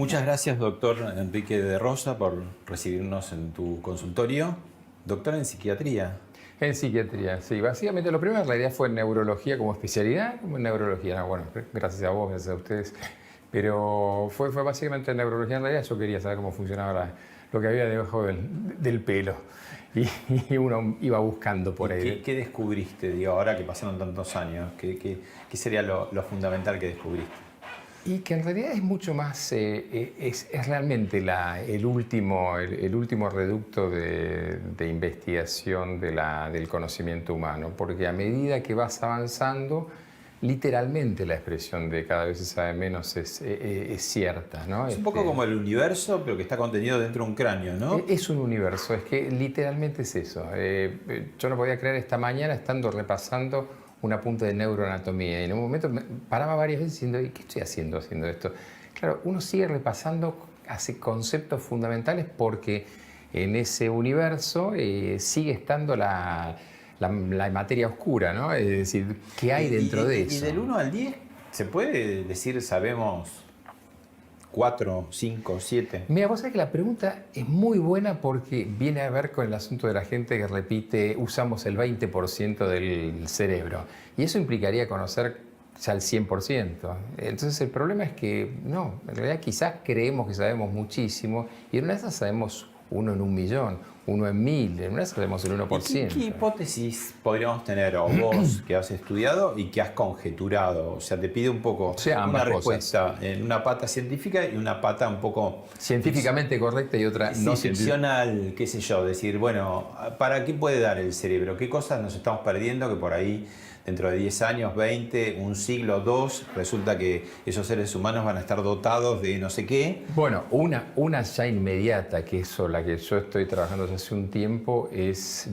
Muchas gracias, doctor Enrique de Rosa, por recibirnos en tu consultorio. Doctor en psiquiatría. En psiquiatría, sí. Básicamente lo primero en realidad fue neurología como especialidad, como en neurología. No, bueno, gracias a vos, gracias a ustedes. Pero fue básicamente en neurología en realidad. Yo quería saber cómo funcionaba lo que había debajo del pelo. Y uno iba buscando por ahí. ¿Qué descubriste, digo, ahora que pasaron tantos años? ¿Qué sería lo fundamental que descubriste? Y que en realidad es mucho más, es realmente el último reducto de investigación del conocimiento humano, porque a medida que vas avanzando, literalmente la expresión de cada vez se sabe menos es cierta, ¿no? Es un poco como el universo, pero que está contenido dentro de un cráneo, ¿no? Es un universo, es que literalmente es eso. Yo no podía creer esta mañana estando repasando un apunte de neuroanatomía y en un momento me paraba varias veces diciendo, ¿y qué estoy haciendo esto? Claro, uno sigue repasando, hace conceptos fundamentales porque en ese universo sigue estando la materia oscura, ¿no? Es decir, ¿qué hay dentro de eso? Y del 1 al 10, ¿se puede decir sabemos 4, 5, 7? Mira, vos sabés que la pregunta es muy buena porque viene a ver con el asunto de la gente que repite, usamos el 20% del cerebro. Y eso implicaría conocer ya el 100%. Entonces el problema es que no, en realidad quizás creemos que sabemos muchísimo y en una de esas sabemos 1 en 1.000.000, 1 en 1.000, en una sabemos el 1%. ¿Qué hipótesis podríamos tener, o vos que has estudiado y que has conjeturado? O sea, te pide un poco una respuesta en una pata científica y una pata un poco... científicamente correcta y otra no ficcional, qué sé yo, decir, bueno, ¿para qué puede dar el cerebro? ¿Qué cosas nos estamos perdiendo que por ahí dentro de 10 años, 20, un siglo, 2, resulta que esos seres humanos van a estar dotados de no sé qué? Bueno, una ya inmediata, que es la que yo estoy trabajando desde hace un tiempo,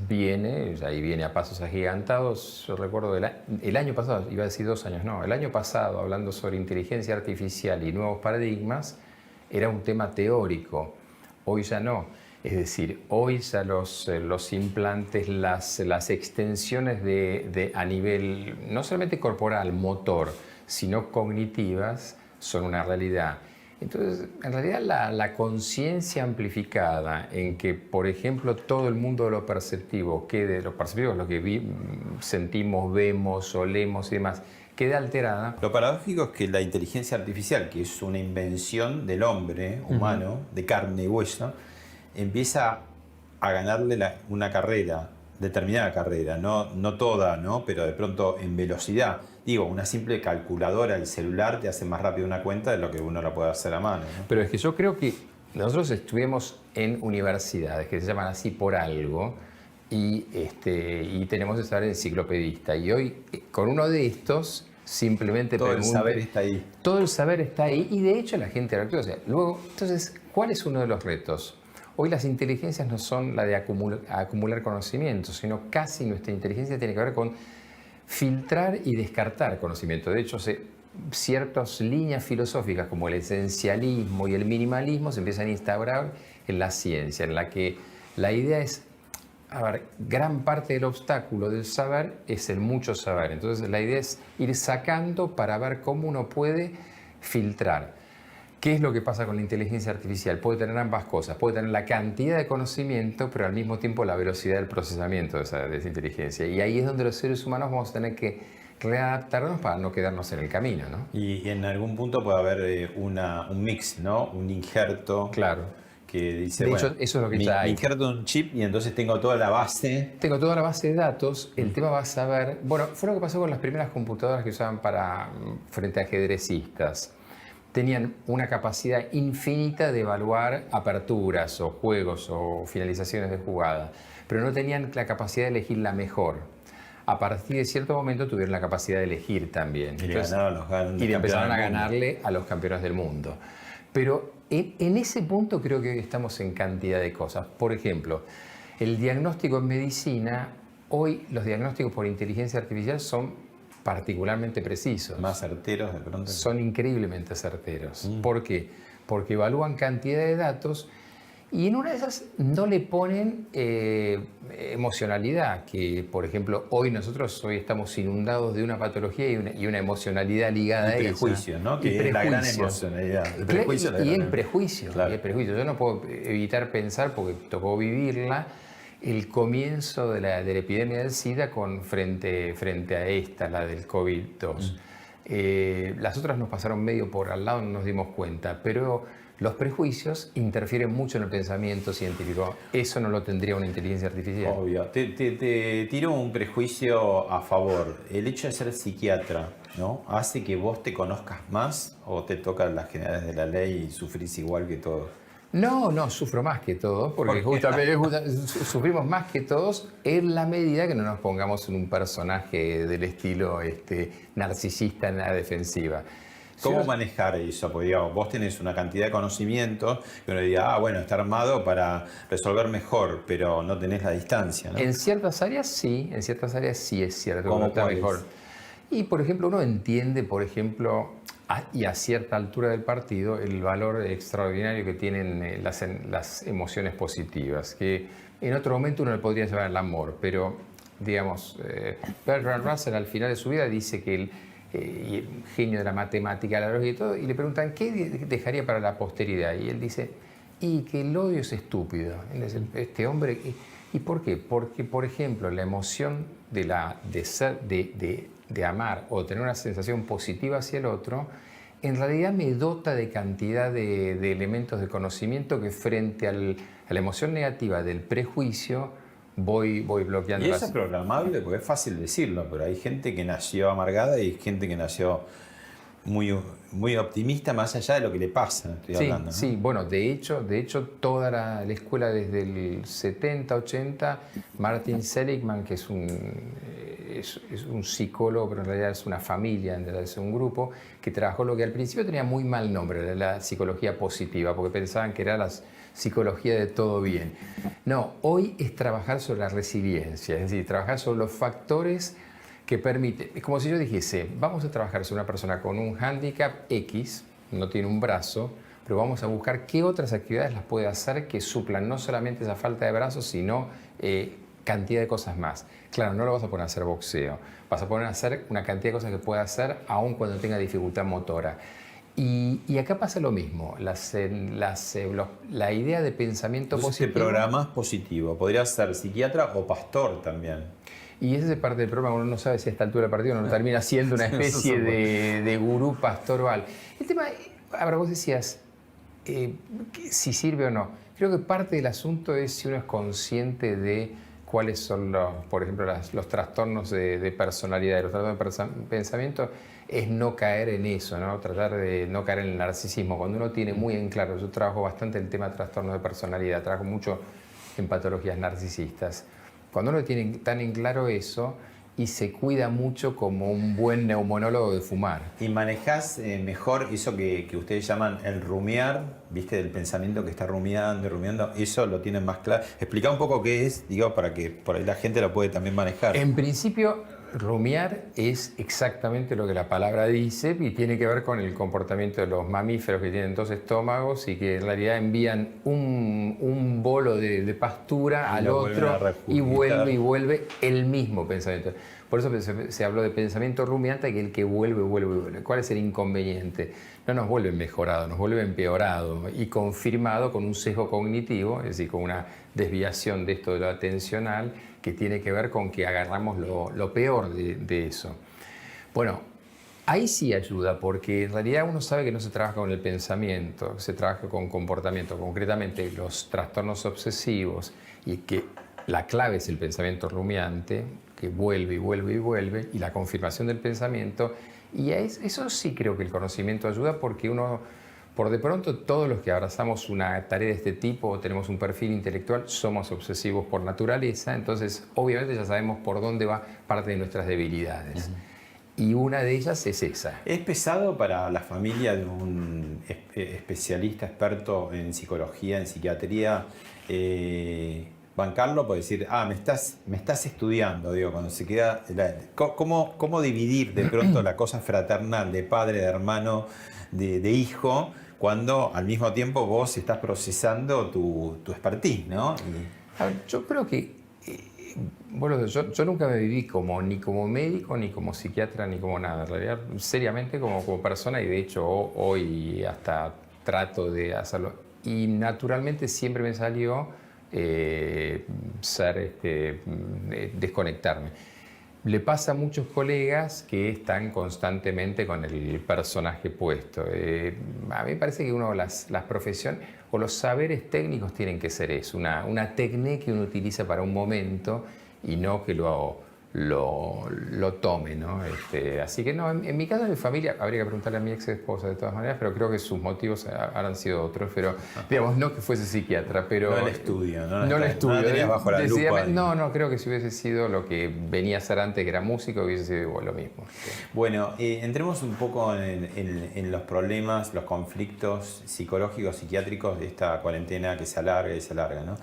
viene a pasos agigantados. Yo recuerdo el año pasado, iba a decir 2 años, no, el año pasado, hablando sobre inteligencia artificial y nuevos paradigmas, era un tema teórico. Hoy ya no. Es decir, hoy ya los implantes, las extensiones a nivel no solamente corporal, motor, sino cognitivas, son una realidad. Entonces, en realidad la conciencia amplificada en que, por ejemplo, todo el mundo de lo perceptivo, lo que sentimos, vemos, olemos y demás, quede alterada. Lo paradójico es que la inteligencia artificial, que es una invención del hombre humano, de carne y hueso, empieza a ganarle una carrera, determinada carrera, no toda, ¿no? Pero de pronto en velocidad. Digo, una simple calculadora, el celular te hace más rápido una cuenta de lo que uno la puede hacer a mano, ¿no? Pero es que yo creo que nosotros estuvimos en universidades que se llaman así por algo y tenemos el saber enciclopedista. Y hoy, con uno de estos, simplemente todo el saber está ahí. Todo el saber está ahí y de hecho la gente actúa. O sea, luego, entonces, ¿cuál es uno de los retos? Hoy las inteligencias no son la de acumular conocimiento, sino casi nuestra inteligencia tiene que ver con filtrar y descartar conocimiento. De hecho, ciertas líneas filosóficas como el esencialismo y el minimalismo se empiezan a instaurar en la ciencia, en la que la idea es, gran parte del obstáculo del saber es el mucho saber. Entonces la idea es ir sacando para ver cómo uno puede filtrar. ¿Qué es lo que pasa con la inteligencia artificial? Puede tener ambas cosas. Puede tener la cantidad de conocimiento, pero al mismo tiempo la velocidad del procesamiento de esa inteligencia. Y ahí es donde los seres humanos vamos a tener que readaptarnos para no quedarnos en el camino, ¿no? Y en algún punto puede haber un mix, ¿no? Un injerto. Claro. Que dice, de hecho, eso es lo que ya hay. Injerto un chip y entonces tengo toda la base. Tengo toda la base de datos. El tema va a saber... Bueno, fue lo que pasó con las primeras computadoras que usaban frente a ajedrecistas. Tenían una capacidad infinita de evaluar aperturas o juegos o finalizaciones de jugada, pero no tenían la capacidad de elegir la mejor. A partir de cierto momento tuvieron la capacidad de elegir también. Y empezaron a ganarle a los campeones del mundo. Pero en ese punto creo que hoy estamos en cantidad de cosas. Por ejemplo, el diagnóstico en medicina, hoy los diagnósticos por inteligencia artificial son particularmente precisos. Más certeros de pronto. Son increíblemente certeros. ¿Por qué? Porque evalúan cantidad de datos Y en una de esas no le ponen emocionalidad, que por ejemplo hoy estamos inundados de una patología y una emocionalidad ligada a ella. Prejuicio, ¿no? Que es la gran emocionalidad. El prejuicio y el prejuicio, claro. y el prejuicio. Yo no puedo evitar pensar, porque tocó vivirla, el comienzo de la epidemia del SIDA frente a esta, la del COVID-2. Las otras nos pasaron medio por al lado, no nos dimos cuenta, pero los prejuicios interfieren mucho en el pensamiento científico. Eso no lo tendría una inteligencia artificial. Obvio. Te tiro un prejuicio a favor. El hecho de ser psiquiatra, ¿no? ¿Hace que vos te conozcas más o te tocan las generales de la ley y sufrís igual que todos? No, sufro más que todos, porque justamente sufrimos más que todos en la medida que no nos pongamos en un personaje del estilo narcisista en la defensiva. ¿Cómo manejar eso? Porque digamos, vos tenés una cantidad de conocimientos que uno diría, bueno, está armado para resolver mejor, pero no tenés la distancia, ¿no? En ciertas áreas sí es cierto. ¿Cómo está cuáles? mejor. Y por ejemplo, uno entiende, por ejemplo, y a cierta altura del partido, el valor extraordinario que tienen las emociones positivas, que en otro momento uno le podría llamar el amor, pero digamos, Bertrand Russell al final de su vida dice que el genio de la matemática, la lógica y todo, y le preguntan ¿qué dejaría para la posteridad? Y él dice, y que el odio es estúpido. Entonces, este hombre, ¿y por qué? Porque, por ejemplo, la emoción de amar o tener una sensación positiva hacia el otro, en realidad me dota de cantidad de elementos de conocimiento que frente a la emoción negativa del prejuicio voy bloqueando. Y eso es programable, porque es fácil decirlo, pero hay gente que nació amargada y hay gente que nació muy optimista más allá de lo que le pasa, estoy hablando, ¿no? Sí, bueno, de hecho toda la escuela desde el 70, 80, Martin Seligman, que es un psicólogo, pero en realidad es una familia, en realidad es un grupo, que trabajó lo que al principio tenía muy mal nombre, la psicología positiva, porque pensaban que era la psicología de todo bien. No, hoy es trabajar sobre la resiliencia, es decir, trabajar sobre los factores que permite, es como si yo dijese, vamos a trabajar sobre una persona con un hándicap X, no tiene un brazo, pero vamos a buscar qué otras actividades las puede hacer que suplan no solamente esa falta de brazos, sino cantidad de cosas más. Claro, no lo vas a poner a hacer boxeo, vas a poner a hacer una cantidad de cosas que puede hacer aun cuando tenga dificultad motora. Y acá pasa lo mismo, la idea de pensamiento Entonces positivo. te programás positivo, podrías ser psiquiatra o pastor también. Y esa es parte del problema, uno no sabe si a esta altura del partido uno termina siendo una especie de gurú pastoral. El tema, ahora vos decías, si sirve o no. Creo que parte del asunto es si uno es consciente de cuáles son, por ejemplo, los trastornos de personalidad, los trastornos de pensamiento, es no caer en eso, ¿no? Tratar de no caer en el narcisismo. Cuando uno tiene muy en claro, yo trabajo bastante el tema de trastornos de personalidad, trabajo mucho en patologías narcisistas. Cuando uno tiene tan en claro eso y se cuida mucho como un buen neumonólogo de fumar. Y manejás mejor eso que ustedes llaman el rumiar, ¿viste? Del pensamiento que está rumiando, eso lo tienen más claro. Explica un poco qué es, digo, para que por ahí la gente lo puede también manejar. En principio, rumiar es exactamente lo que la palabra dice y tiene que ver con el comportamiento de los mamíferos que tienen dos estómagos y que en realidad envían un bolo de pastura al otro y vuelve el mismo pensamiento. Por eso se habló de pensamiento rumiante, que el que vuelve. ¿Cuál es el inconveniente? No nos vuelve mejorado, nos vuelve empeorado y confirmado con un sesgo cognitivo, es decir, con una desviación de esto de lo atencional que tiene que ver con que agarramos lo peor de eso. Bueno, ahí sí ayuda, porque en realidad uno sabe que no se trabaja con el pensamiento, se trabaja con comportamiento, concretamente los trastornos obsesivos, y que la clave es el pensamiento rumiante, que vuelve y vuelve, y la confirmación del pensamiento. Y eso sí creo que el conocimiento ayuda, porque uno, por de pronto, todos los que abrazamos una tarea de este tipo o tenemos un perfil intelectual, somos obsesivos por naturaleza, entonces obviamente ya sabemos por dónde va parte de nuestras debilidades. Y una de ellas es esa. ¿Es pesado para la familia de un especialista, experto en psicología, en psiquiatría, bancarlo? Por decir, me estás estudiando, digo, cuando se queda... ¿Cómo dividir de pronto la cosa fraternal de padre, de hermano, de hijo, cuando al mismo tiempo vos estás procesando tu expertise, ¿no? A ver, yo creo que, bueno, yo nunca me viví ni como médico, ni como psiquiatra, ni como nada. En realidad, seriamente como persona, y de hecho hoy hasta trato de hacerlo. Y naturalmente siempre me salió desconectarme. Le pasa a muchos colegas que están constantemente con el personaje puesto. A mí me parece que las profesiones o los saberes técnicos tienen que ser eso, una técnica que uno utiliza para un momento y no que lo tome, ¿no? Así que no, en mi caso, en mi familia, habría que preguntarle a mi ex esposa de todas maneras, pero creo que sus motivos habrán sido otros, pero digamos, no que fuese psiquiatra, pero... No el estudio, no el estudio. No la tenías bajo la lupa. No, creo que si hubiese sido lo que venía a ser antes, que era músico, hubiese sido igual lo mismo. Bueno, entremos un poco en los problemas, los conflictos psicológicos, psiquiátricos de esta cuarentena que se alarga y se alarga, ¿no?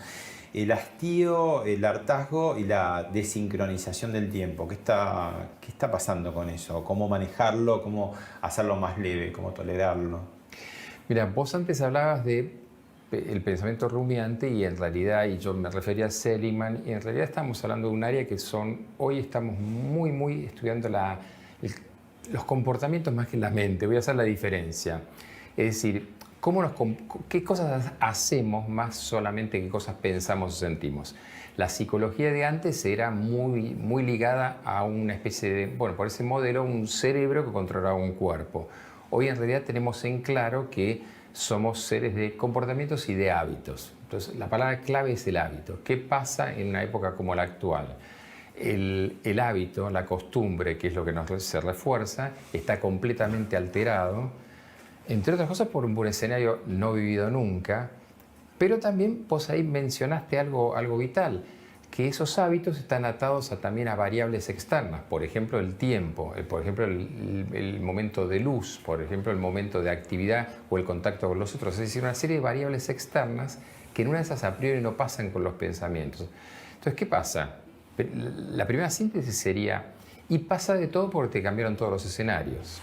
El hastío, el hartazgo y la desincronización del tiempo. ¿Qué está pasando con eso? ¿Cómo manejarlo? ¿Cómo hacerlo más leve? ¿Cómo tolerarlo? Mira, vos antes hablabas de el pensamiento rumiante y en realidad, y yo me refería a Seligman, y en realidad estamos hablando de un área que hoy estamos muy estudiando los comportamientos más que la mente. Voy a hacer la diferencia. Es decir, ¿qué cosas hacemos más solamente que cosas pensamos o sentimos? La psicología de antes era muy ligada a una especie de, bueno, por ese modelo, un cerebro que controlaba un cuerpo. Hoy en realidad tenemos en claro que somos seres de comportamientos y de hábitos. Entonces, la palabra clave es el hábito. ¿Qué pasa en una época como la actual? El hábito, la costumbre, que es lo que se refuerza, está completamente alterado. Entre otras cosas por un escenario no vivido nunca, pero también vos ahí mencionaste algo vital, que esos hábitos están atados también a variables externas, por ejemplo el tiempo, por ejemplo el momento de luz, por ejemplo el momento de actividad o el contacto con los otros, es decir, una serie de variables externas que en una de esas a priori no pasan con los pensamientos. Entonces, ¿qué pasa? La primera síntesis sería, y pasa de todo porque te cambiaron todos los escenarios.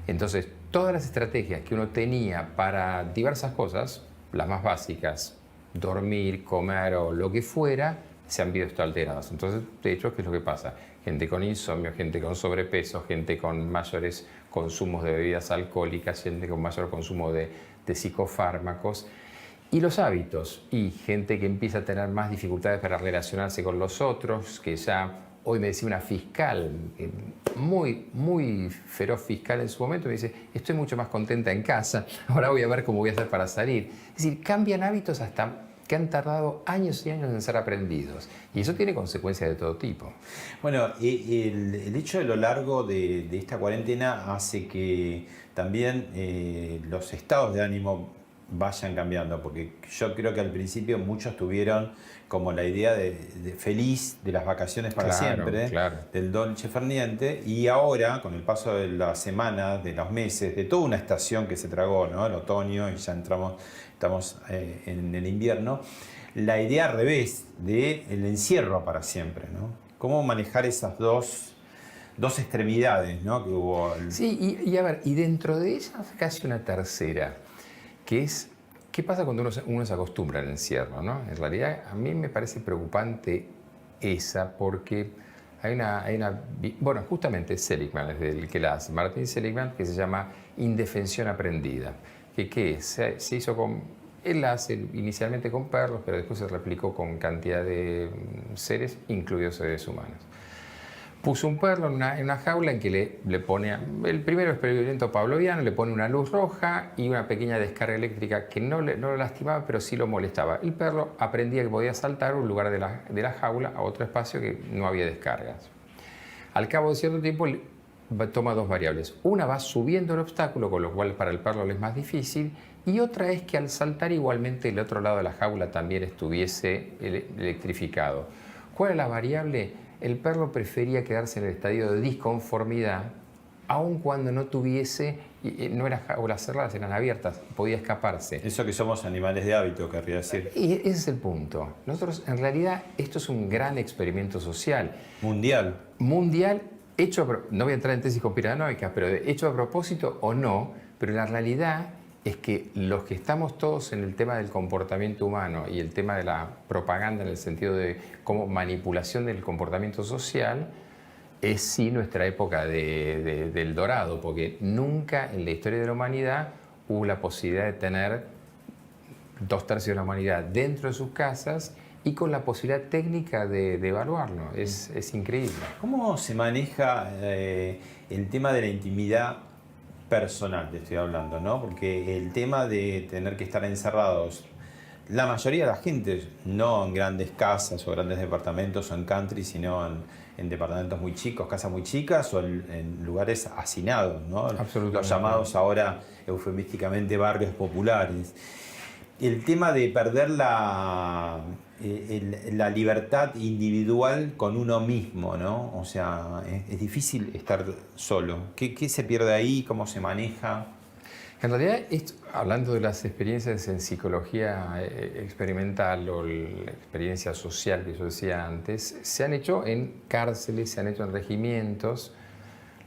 Entonces, todas las estrategias que uno tenía para diversas cosas, las más básicas, dormir, comer o lo que fuera, se han visto alteradas. Entonces, de hecho, ¿qué es lo que pasa? Gente con insomnio, gente con sobrepeso, gente con mayores consumos de bebidas alcohólicas, gente con mayor consumo de psicofármacos. Y los hábitos, y gente que empieza a tener más dificultades para relacionarse con los otros, que ya... Hoy me decía una fiscal, muy feroz fiscal en su momento, me dice, estoy mucho más contenta en casa, ahora voy a ver cómo voy a hacer para salir. Es decir, cambian hábitos hasta que han tardado años y años en ser aprendidos. Y eso tiene consecuencias de todo tipo. Bueno, el hecho de lo largo de esta cuarentena hace que también los estados de ánimo vayan cambiando, porque yo creo que al principio muchos tuvieron como la idea de feliz de las vacaciones para siempre, del dolce far niente, y ahora con el paso de las semanas, de los meses, de toda una estación que se tragó, ¿no? El otoño, y ya estamos en el invierno, la idea al revés del encierro para siempre, ¿no? ¿Cómo manejar esas dos extremidades, ¿no? Que hubo? Sí, y a ver, y dentro de ellas casi una tercera, que es, ¿qué pasa cuando uno se acostumbra al encierro, ¿no? En realidad, a mí me parece preocupante esa, porque bueno, justamente Seligman es el que la hace, Martin Seligman, que se llama indefensión aprendida. ¿Qué es? Se hizo él la hace inicialmente con perros, pero después se replicó con cantidad de seres, incluidos seres humanos. Puso un perro en una jaula en que le pone, el primero experimento pavloviano, le pone una luz roja y una pequeña descarga eléctrica que no lo lastimaba, pero sí lo molestaba. El perro aprendía que podía saltar de un lugar de la jaula a otro espacio que no había descargas. Al cabo de cierto tiempo toma dos variables. Una va subiendo el obstáculo, con lo cual para el perro le es más difícil, y otra es que al saltar igualmente el otro lado de la jaula también estuviese electrificado. ¿Cuál es la variable? El perro prefería quedarse en el estadio de disconformidad, aun cuando no eran jaulas cerradas, eran abiertas, podía escaparse. Eso que somos animales de hábito, querría decir. Y ese es el punto. Nosotros, en realidad, esto es un gran experimento social. Mundial, hecho, no voy a entrar en tesis conspiranoicas, pero hecho a propósito o no, pero la realidad es que los que estamos todos en el tema del comportamiento humano y el tema de la propaganda en el sentido de como manipulación del comportamiento social, es sí nuestra época del dorado, porque nunca en la historia de la humanidad hubo la posibilidad de tener 2/3 de la humanidad dentro de sus casas y con la posibilidad técnica de evaluarlo. Es increíble. ¿Cómo se maneja el tema de la intimidad personal, te estoy hablando, ¿no? Porque el tema de tener que estar encerrados, la mayoría de la gente, no en grandes casas o grandes departamentos o en country, sino en departamentos muy chicos, casas muy chicas o en lugares hacinados, ¿no? Los llamados ahora eufemísticamente barrios populares. El tema de perder la libertad individual con uno mismo, ¿no? O sea, es difícil estar solo. ¿Qué se pierde ahí? ¿Cómo se maneja? En realidad, hablando de las experiencias en psicología experimental o la experiencia social que yo decía antes, se han hecho en cárceles, se han hecho en regimientos.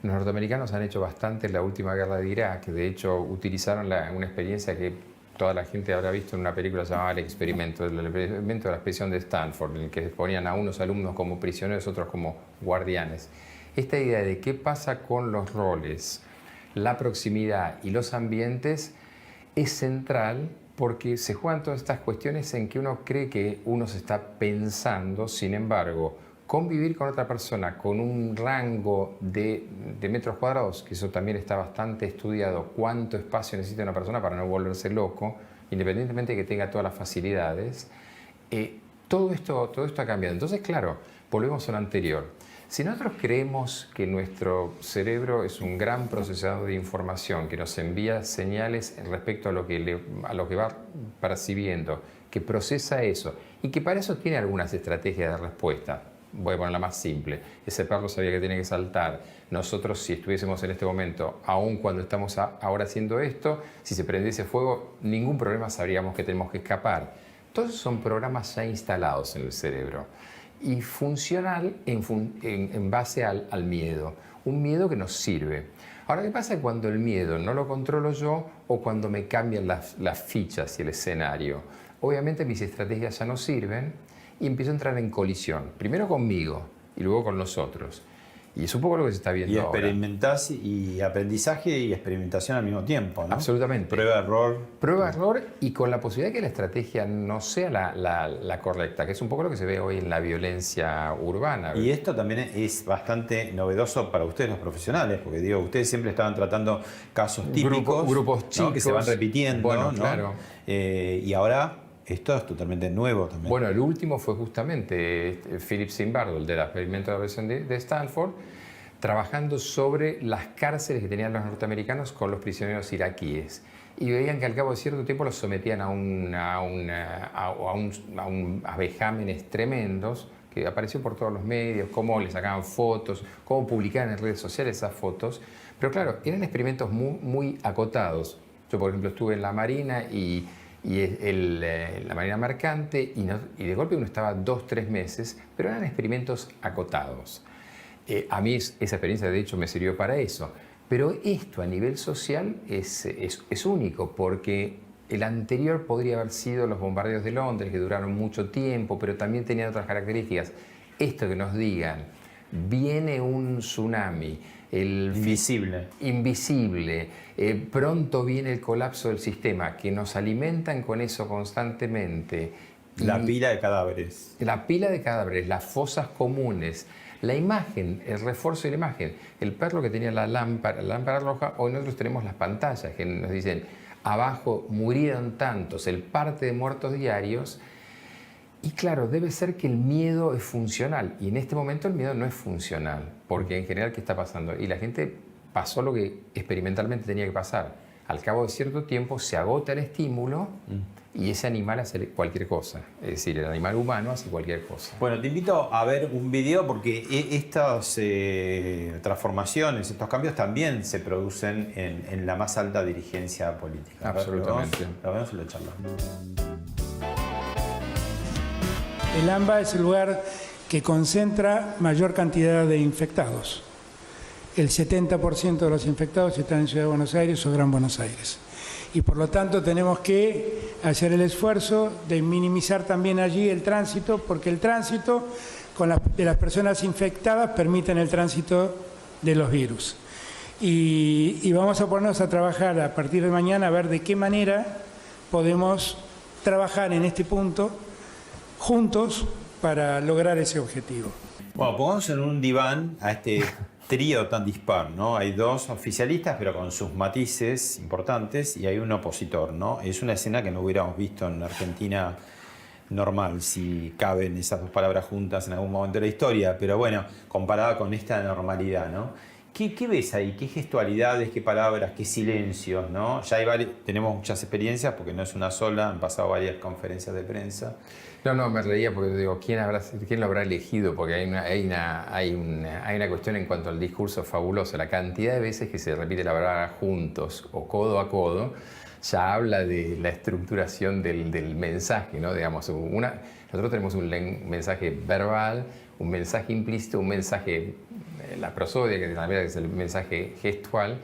Los norteamericanos han hecho bastante en la última guerra de Irak. De hecho, utilizaron una experiencia que toda la gente habrá visto en una película llamada El experimento de la prisión de Stanford, en el que ponían a unos alumnos como prisioneros, otros como guardianes. Esta idea de qué pasa con los roles, la proximidad y los ambientes es central porque se juegan todas estas cuestiones en que uno cree que uno se está pensando, sin embargo, convivir con otra persona con un rango de metros cuadrados, que eso también está bastante estudiado, cuánto espacio necesita una persona para no volverse loco, independientemente de que tenga todas las facilidades, todo esto ha cambiado. Entonces, claro, volvemos a lo anterior. Si nosotros creemos que nuestro cerebro es un gran procesador de información, que nos envía señales respecto a lo que va percibiendo, que procesa eso y que para eso tiene algunas estrategias de respuesta. Voy a ponerla más simple. Ese perro sabía que tiene que saltar. Nosotros, si estuviésemos en este momento, aun cuando estamos ahora haciendo esto, si se prendiese fuego, ningún problema, sabríamos que tenemos que escapar. Todos son programas ya instalados en el cerebro y funcional en base al miedo. Un miedo que nos sirve. Ahora, ¿qué pasa cuando el miedo no lo controlo yo o cuando me cambian las fichas y el escenario? Obviamente mis estrategias ya no sirven y empiezo a entrar en colisión, primero conmigo y luego con los otros. Y es un poco lo que se está viendo ahora. Y experimentás y aprendizaje y experimentación al mismo tiempo, ¿no? Absolutamente. Prueba-error. Prueba-error y con la posibilidad de que la estrategia no sea la correcta, que es un poco lo que se ve hoy en la violencia urbana. Y esto también es bastante novedoso para ustedes los profesionales, porque digo, ustedes siempre estaban tratando casos típicos, grupos chicos, ¿no? Que se van repitiendo, bueno, ¿no? Claro. Y ahora esto es totalmente nuevo también. Bueno, el último fue justamente Philip Zimbardo, el del experimento de la prisión de Stanford, trabajando sobre las cárceles que tenían los norteamericanos con los prisioneros iraquíes. Y veían que al cabo de cierto tiempo los sometían a vejámenes tremendos, que apareció por todos los medios, cómo le sacaban fotos, cómo publicaban en redes sociales esas fotos. Pero claro, eran experimentos muy acotados. Yo, por ejemplo, estuve en la Marina y la Marina Mercante y de golpe uno estaba 2-3 meses, pero eran experimentos acotados. A mí esa experiencia de hecho me sirvió para eso, pero esto a nivel social es único porque el anterior podría haber sido los bombardeos de Londres, que duraron mucho tiempo, pero también tenían otras características. Esto que nos digan, viene un tsunami, invisible, pronto viene el colapso del sistema, que nos alimentan con eso constantemente. La pila de cadáveres. La pila de cadáveres, las fosas comunes, la imagen, el refuerzo de la imagen. El perro que tenía la lámpara roja, hoy nosotros tenemos las pantallas que nos dicen, abajo murieron tantos, el parte de muertos diarios. Y claro, debe ser que el miedo es funcional. Y en este momento el miedo no es funcional. Porque en general, ¿qué está pasando? Y la gente pasó lo que experimentalmente tenía que pasar. Al cabo de cierto tiempo se agota el estímulo y ese animal hace cualquier cosa. Es decir, el animal humano hace cualquier cosa. Bueno, te invito a ver un video porque estas transformaciones, estos cambios también se producen en la más alta dirigencia política. Absolutamente. Lo vemos en la charla. El AMBA es el lugar que concentra mayor cantidad de infectados. El 70% de los infectados están en Ciudad de Buenos Aires o Gran Buenos Aires. y por lo tanto tenemos que hacer el esfuerzo de minimizar también allí el tránsito, porque el tránsito de las personas infectadas permiten el tránsito de los virus. Y vamos a ponernos a trabajar a partir de mañana a ver de qué manera podemos trabajar en este punto juntos para lograr ese objetivo. Bueno, pongamos en un diván a este trío tan dispar, ¿no? Hay dos oficialistas, pero con sus matices importantes, y hay un opositor, ¿no? Es una escena que no hubiéramos visto en Argentina normal, si caben esas dos palabras juntas en algún momento de la historia, pero bueno, comparada con esta normalidad, ¿no? ¿Qué ves ahí? ¿Qué gestualidades, qué palabras, qué silencios, ¿no? Ya tenemos muchas experiencias, porque no es una sola, han pasado varias conferencias de prensa. No, me reía porque digo, ¿quién lo habrá elegido? Porque hay una cuestión en cuanto al discurso fabuloso. La cantidad de veces que se repite la palabra juntos o codo a codo ya habla de la estructuración del mensaje, ¿no? Digamos, nosotros tenemos un mensaje verbal, un mensaje implícito, un mensaje, la prosodia, que es el mensaje gestual.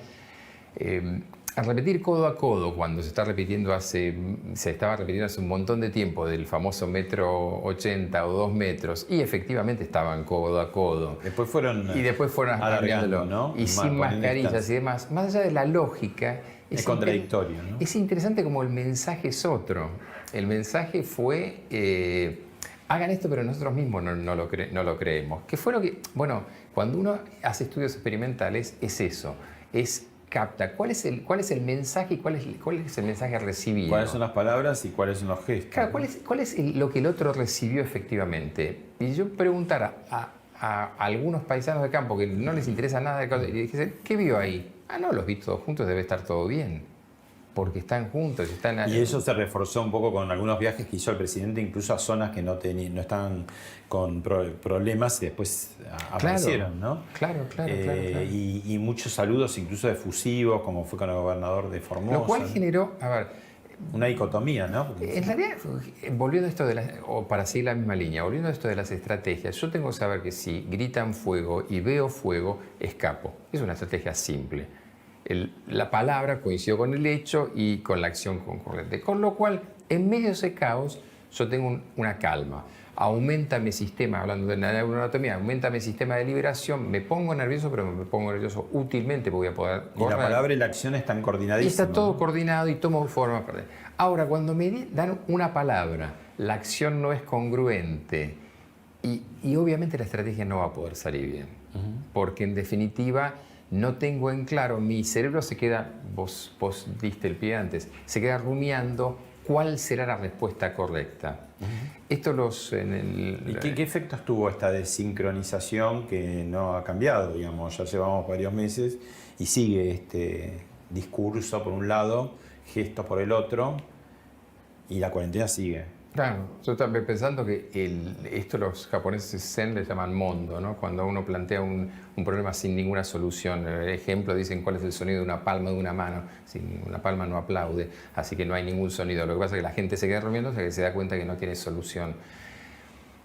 Al repetir codo a codo, cuando se estaba repitiendo hace un montón de tiempo del famoso 1,80 m o 2 metros, y efectivamente estaban codo a codo. Después fueron alargándolo, ¿no? Y sin mascarillas y demás. Más allá de la lógica, es contradictorio, ¿no? Es interesante como el mensaje es otro. El mensaje fue, hagan esto, pero nosotros mismos no lo creemos. ¿Qué fue lo que...? Bueno, cuando uno hace estudios experimentales, es eso, capta cuál es el mensaje y cuál es el mensaje recibido. ¿Cuáles son las palabras y cuáles son los gestos? Claro, ¿cuál es lo que el otro recibió efectivamente? Y yo preguntara a algunos paisanos de campo que no les interesa nada de cosas, y dijese, ¿qué vio ahí? No, los vi todos juntos, debe estar todo bien. Porque están juntos, Y eso se reforzó un poco con algunos viajes que hizo el presidente, incluso a zonas que no estaban con problemas y después aparecieron, ¿no? Claro. Y muchos saludos, incluso efusivos, como fue con el gobernador de Formosa. Lo cual generó, una dicotomía, ¿no? En realidad, volviendo a esto o para seguir la misma línea, volviendo a esto de las estrategias, yo tengo que saber que si gritan fuego y veo fuego, escapo. Es una estrategia simple. La palabra coincidió con el hecho y con la acción concurrente. Con lo cual, en medio de ese caos, yo tengo una calma. Aumenta mi sistema, hablando de neuroanatomía, aumenta mi sistema de liberación, me pongo nervioso, pero me pongo nervioso útilmente porque voy a poder correr. Y la palabra y la acción están coordinadísimas. Y está todo coordinado y tomo forma. Ahora, cuando me dan una palabra, la acción no es congruente y obviamente la estrategia no va a poder salir bien. Porque en definitiva no tengo en claro, mi cerebro se queda, vos diste el pie antes, se queda rumiando cuál será la respuesta correcta. Esto ¿Y qué efectos tuvo esta desincronización que no ha cambiado? Digamos, ya llevamos varios meses y sigue este discurso por un lado, gestos por el otro, y la cuarentena sigue. Claro, yo estaba pensando que esto los japoneses zen le llaman mondo, ¿no? Cuando uno plantea un problema sin ninguna solución. El ejemplo, dicen cuál es el sonido de una palma de una mano. Una palma no aplaude, así que no hay ningún sonido. Lo que pasa es que la gente se queda durmiendo hasta que se da cuenta que no tiene solución.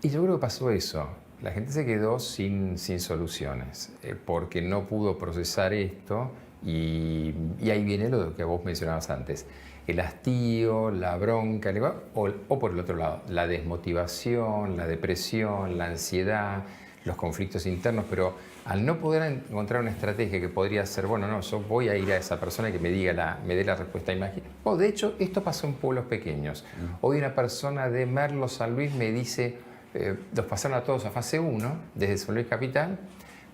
Y yo creo que pasó eso. La gente se quedó sin soluciones, porque no pudo procesar esto y ahí viene lo que vos mencionabas antes. El hastío, la bronca, o por el otro lado, la desmotivación, la depresión, la ansiedad, los conflictos internos, pero al no poder encontrar una estrategia que podría ser, bueno, no, yo voy a ir a esa persona que me dé la respuesta imaginaria. De hecho, esto pasó en pueblos pequeños. Hoy una persona de Merlo, San Luis, me dice, los pasaron a todos a fase 1, desde San Luis Capital,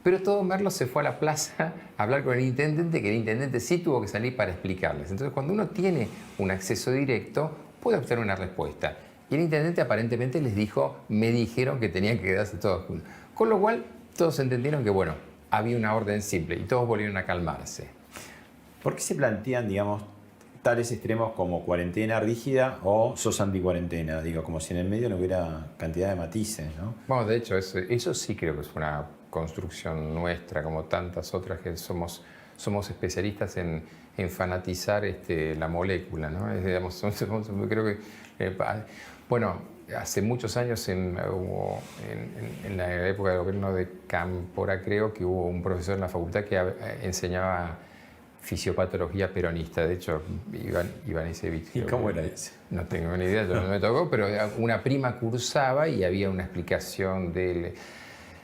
pero todo Merlo se fue a la plaza a hablar con el intendente, que el intendente sí tuvo que salir para explicarles. Entonces, cuando uno tiene un acceso directo, puede obtener una respuesta. Y el intendente aparentemente les dijo, me dijeron que tenían que quedarse todos juntos. Con lo cual, todos entendieron que, bueno, había una orden simple y todos volvieron a calmarse. ¿Por qué se plantean, digamos, tales extremos como cuarentena rígida o sos anticuarentena? Digo, como si en el medio no hubiera cantidad de matices, ¿no? Bueno, de hecho, eso sí creo que es una construcción nuestra, como tantas otras que somos especialistas en fanatizar la molécula, ¿no? Digamos, creo que, bueno, hace muchos años, en la época del gobierno de Cámpora, creo que hubo un profesor en la facultad que enseñaba fisiopatología peronista. De hecho, Iván Isevich. ¿Y cómo era ese? No tengo ni idea, yo no me tocó, pero una prima cursaba y había una explicación del...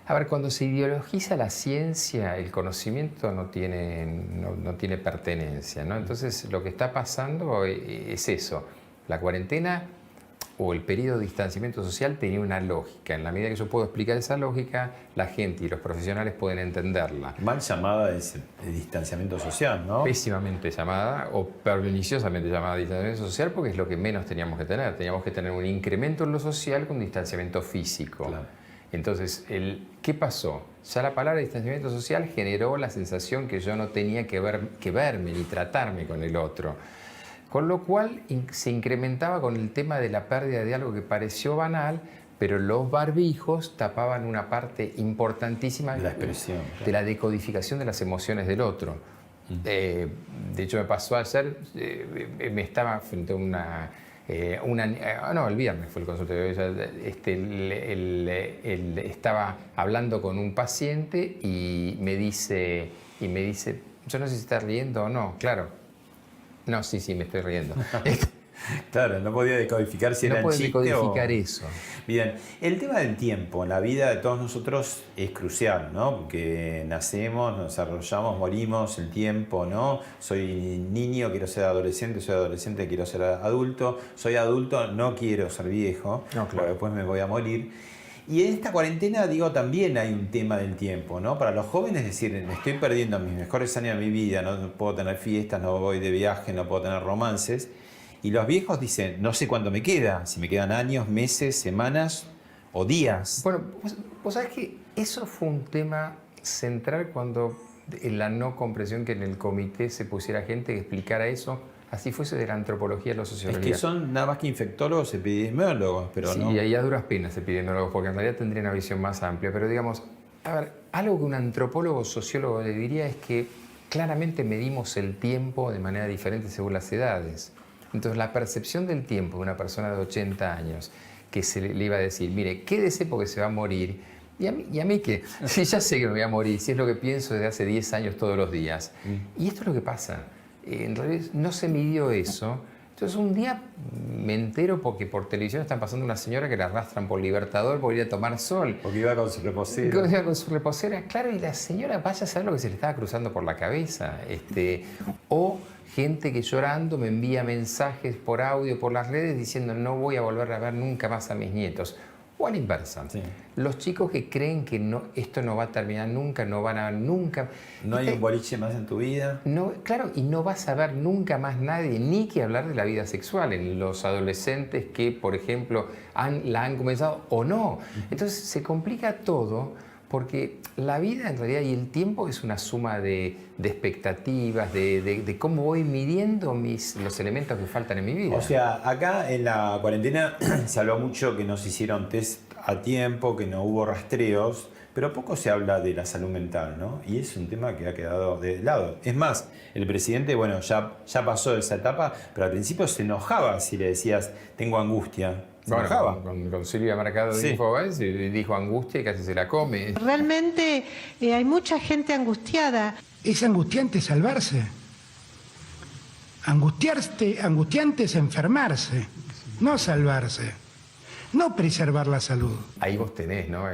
A ver, cuando se ideologiza la ciencia, el conocimiento no tiene pertenencia, ¿no? Entonces, lo que está pasando es eso. La cuarentena o el periodo de distanciamiento social tenía una lógica. En la medida que yo puedo explicar esa lógica, la gente y los profesionales pueden entenderla. Mal llamada es el distanciamiento social, ¿no? Pésimamente llamada o perniciosamente llamada distanciamiento social, porque es lo que menos teníamos que tener. Teníamos que tener un incremento en lo social con distanciamiento físico. Claro. Entonces, ¿qué pasó? Ya la palabra distanciamiento social generó la sensación que yo no tenía que verme ni tratarme con el otro. Con lo cual se incrementaba con el tema de la pérdida de algo que pareció banal, pero los barbijos tapaban una parte importantísima de la expresión, de la decodificación de las emociones del otro. De hecho, me pasó ayer, me estaba frente a el viernes fue el consultorio. Estaba hablando con un paciente y me dice, yo no sé si está riendo o no, claro. No, sí, me estoy riendo. Claro, no podía decodificar si era chiste o... No puede decodificar eso. Bien, el tema del tiempo en la vida de todos nosotros es crucial, ¿no? Porque nacemos, nos desarrollamos, morimos, el tiempo, ¿no? Soy niño, quiero ser adolescente, soy adolescente, quiero ser adulto, soy adulto, no quiero ser viejo, no, claro. Porque después me voy a morir. Y en esta cuarentena, digo, también hay un tema del tiempo, ¿no? Para los jóvenes, es decir, me estoy perdiendo mis mejores años de mi vida, no puedo tener fiestas, no voy de viaje, no puedo tener romances. Y los viejos dicen, no sé cuándo me queda, si me quedan años, meses, semanas o días. Bueno, vos sabés que eso fue un tema central cuando en la no comprensión que en el comité se pusiera gente que explicara eso. Así fuese de la antropología a la sociología. Es que son nada más que infectólogos, epidemiólogos, pero sí, no... Sí, y ahí a duras penas epidemiólogos, porque en realidad tendrían una visión más amplia. Pero digamos, a ver, algo que un antropólogo, sociólogo le diría es que claramente medimos el tiempo de manera diferente según las edades. Entonces, la percepción del tiempo de una persona de 80 años, que se le iba a decir, mire, quédese porque se va a morir, y a mí que, sí, ya sé que me voy a morir, si es lo que pienso desde hace 10 años todos los días. Y esto es lo que pasa. En realidad no se midió eso. Entonces un día me entero porque por televisión están pasando una señora que la arrastran por Libertador por ir a tomar sol. Porque iba con su reposera. Iba con su reposera, claro, y la señora vaya a saber lo que se le estaba cruzando por la cabeza. O gente que llorando me envía mensajes por audio, por las redes, diciendo no voy a volver a ver nunca más a mis nietos. O a la inversa. Sí. Los chicos que creen que esto no va a terminar nunca, no van a ver nunca. No hay un boliche más en tu vida. No, claro, y no vas a ver nunca más nadie, ni que hablar de la vida sexual en los adolescentes que, por ejemplo, la han comenzado o no. Entonces se complica todo porque la vida en realidad y el tiempo es una suma de expectativas, de cómo voy midiendo los elementos que faltan en mi vida. O sea, acá en la cuarentena se habló mucho que no se hicieron test a tiempo, que no hubo rastreos, pero poco se habla de la salud mental, ¿no? Y es un tema que ha quedado de lado. Es más, el presidente, bueno, ya pasó de esa etapa, pero al principio se enojaba si le decías, tengo angustia. Se enojaba. Con Silvia Mercado de Infobae dijo angustia y casi se la come. Realmente hay mucha gente angustiada. Es angustiante salvarse. Angustiante es enfermarse, no salvarse, no preservar la salud. Ahí vos tenés, ¿no?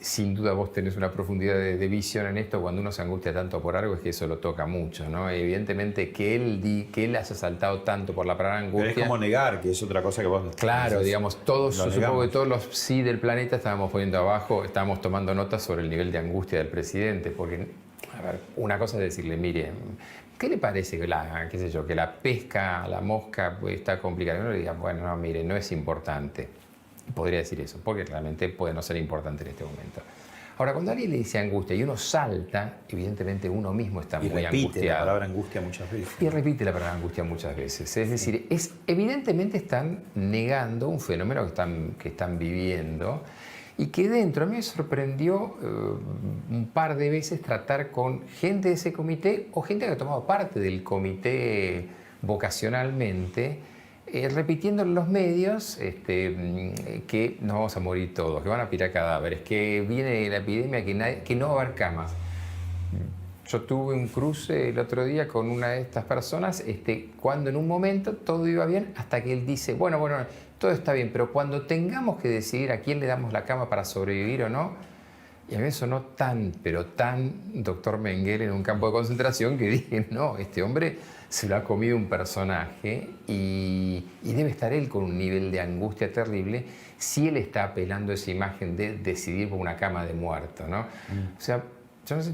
Sin duda vos tenés una profundidad de visión en esto. Cuando uno se angustia tanto por algo es que eso lo toca mucho, ¿no? Evidentemente que él haya saltado tanto por la palabra angustia... Pero es como negar, que es otra cosa que vos... Claro, digamos, supongo que todos los sí del planeta estábamos poniendo abajo, estábamos tomando notas sobre el nivel de angustia del presidente, porque, a ver, una cosa es decirle, mire, ¿qué le parece que la pesca, la mosca está complicada? Y uno le diga, bueno, no, mire, no es importante. Podría decir eso, porque realmente puede no ser importante en este momento. Ahora, cuando alguien le dice angustia y uno salta, evidentemente uno mismo está muy angustiado. Y repite la palabra angustia muchas veces. Y repite la palabra angustia muchas veces. Es decir, evidentemente están negando un fenómeno que están viviendo y que dentro, a mí me sorprendió un par de veces tratar con gente de ese comité o gente que ha tomado parte del comité vocacionalmente, repitiendo en los medios que nos vamos a morir todos, que van a pirar cadáveres, que viene la epidemia, que no va a haber camas. Yo tuve un cruce el otro día con una de estas personas, cuando en un momento todo iba bien, hasta que él dice, bueno, todo está bien, pero cuando tengamos que decidir a quién le damos la cama para sobrevivir o no, y a mí me sonó tan, pero tan doctor Mengele en un campo de concentración que dije, no, este hombre se lo ha comido un personaje y debe estar él con un nivel de angustia terrible si él está apelando a esa imagen de decidir por una cama de muerto, ¿no? O sea, yo no sé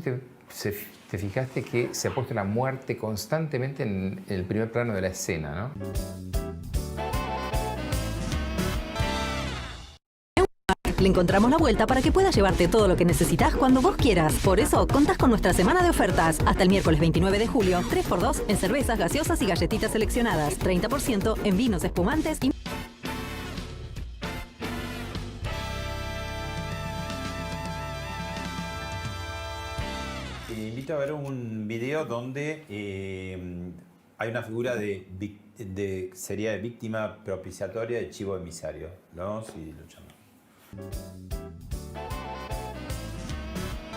si te fijaste que se ha puesto la muerte constantemente en el primer plano de la escena, ¿no? Le encontramos la vuelta para que puedas llevarte todo lo que necesitas cuando vos quieras. Por eso, contás con nuestra semana de ofertas. Hasta el miércoles 29 de julio, 3x2 en cervezas, gaseosas y galletitas seleccionadas. 30% en vinos, espumantes y... Invito a ver un video donde hay una figura sería de víctima propiciatoria de chivo emisario. ¿No? Si lo llaman.